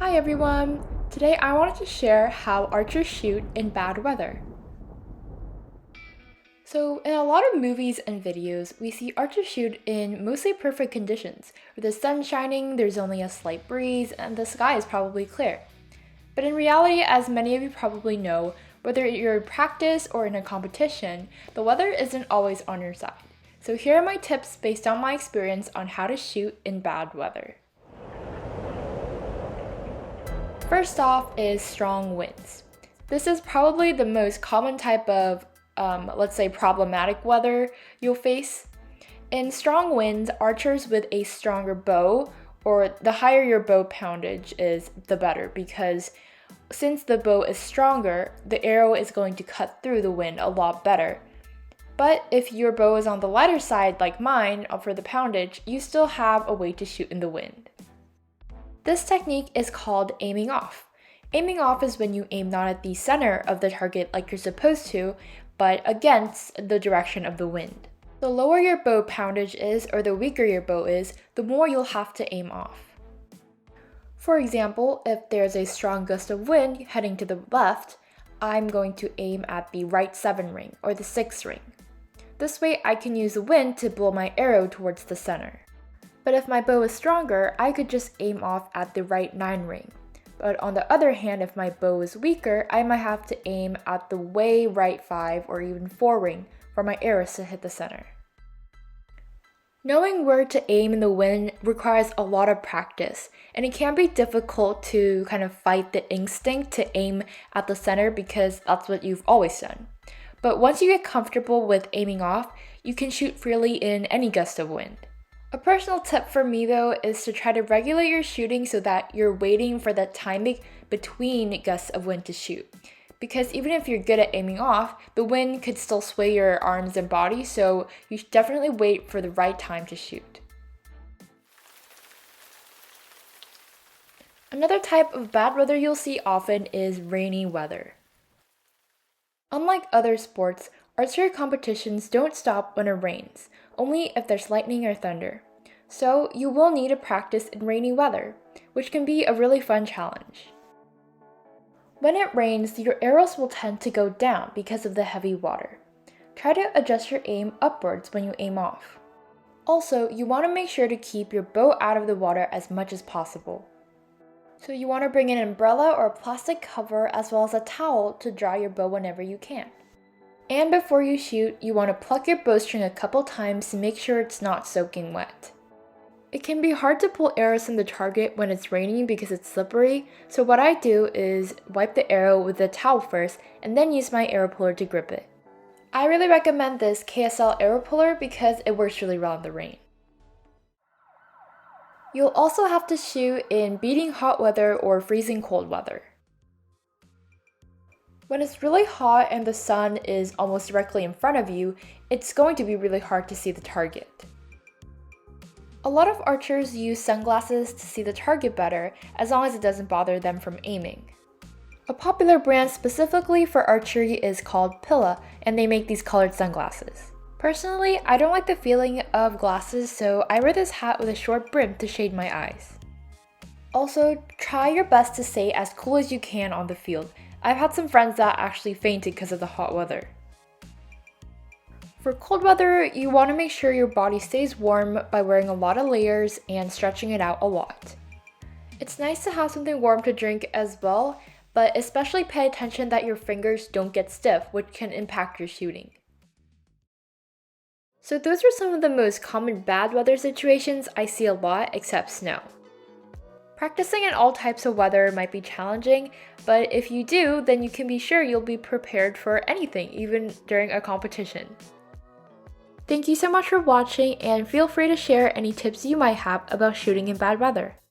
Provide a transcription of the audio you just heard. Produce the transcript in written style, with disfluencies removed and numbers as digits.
Hi everyone! Today I wanted to share how archers shoot in bad weather. So in a lot of movies and videos, we see archers shoot in mostly perfect conditions, where the sun's shining, there's only a slight breeze, and the sky is probably clear. But in reality, as many of you probably know, whether you're in practice or in a competition, the weather isn't always on your side. So here are my tips based on my experience on how to shoot in bad weather. First off is strong winds. This is probably the most common type of, let's say, problematic weather you'll face. In strong winds, archers with a stronger bow, or the higher your bow poundage is, the better, because since the bow is stronger, the arrow is going to cut through the wind a lot better. But if your bow is on the lighter side, like mine, for the poundage, you still have a way to shoot in the wind. This technique is called aiming off. Aiming off is when you aim not at the center of the target like you're supposed to, but against the direction of the wind. The lower your bow poundage is, or the weaker your bow is, the more you'll have to aim off. For example, if there's a strong gust of wind heading to the left, I'm going to aim at the right 7 ring, or the 6 ring. This way I can use the wind to blow my arrow towards the center. But if my bow is stronger, I could just aim off at the right 9 ring. But on the other hand, if my bow is weaker, I might have to aim at the way right 5 or even 4 ring for my arrows to hit the center. Knowing where to aim in the wind requires a lot of practice, and it can be difficult to kind of fight the instinct to aim at the center because that's what you've always done. But once you get comfortable with aiming off, you can shoot freely in any gust of wind. A personal tip for me though is to try to regulate your shooting so that you're waiting for that timing between gusts of wind to shoot. Because even if you're good at aiming off, the wind could still sway your arms and body, so you should definitely wait for the right time to shoot. Another type of bad weather you'll see often is rainy weather. Unlike other sports, archery competitions don't stop when it rains, only if there's lightning or thunder. So you will need to practice in rainy weather, which can be a really fun challenge. When it rains, your arrows will tend to go down because of the heavy water. Try to adjust your aim upwards when you aim off. Also, you want to make sure to keep your bow out of the water as much as possible. So you want to bring an umbrella or a plastic cover as well as a towel to dry your bow whenever you can. And before you shoot, you want to pluck your bowstring a couple times to make sure it's not soaking wet. It can be hard to pull arrows from the target when it's raining because it's slippery, so what I do is wipe the arrow with a towel first and then use my arrow puller to grip it. I really recommend this KSL arrow puller because it works really well in the rain. You'll also have to shoot in beating hot weather or freezing cold weather. When it's really hot and the sun is almost directly in front of you, it's going to be really hard to see the target. A lot of archers use sunglasses to see the target better, as long as it doesn't bother them from aiming. A popular brand specifically for archery is called Pilla, and they make these colored sunglasses. Personally, I don't like the feeling of glasses, so I wear this hat with a short brim to shade my eyes. Also, try your best to stay as cool as you can on the field. I've had some friends that actually fainted because of the hot weather. For cold weather, you want to make sure your body stays warm by wearing a lot of layers and stretching it out a lot. It's nice to have something warm to drink as well, but especially pay attention that your fingers don't get stiff, which can impact your shooting. So those are some of the most common bad weather situations I see a lot, except snow. Practicing in all types of weather might be challenging, but if you do, then you can be sure you'll be prepared for anything, even during a competition. Thank you so much for watching, and feel free to share any tips you might have about shooting in bad weather.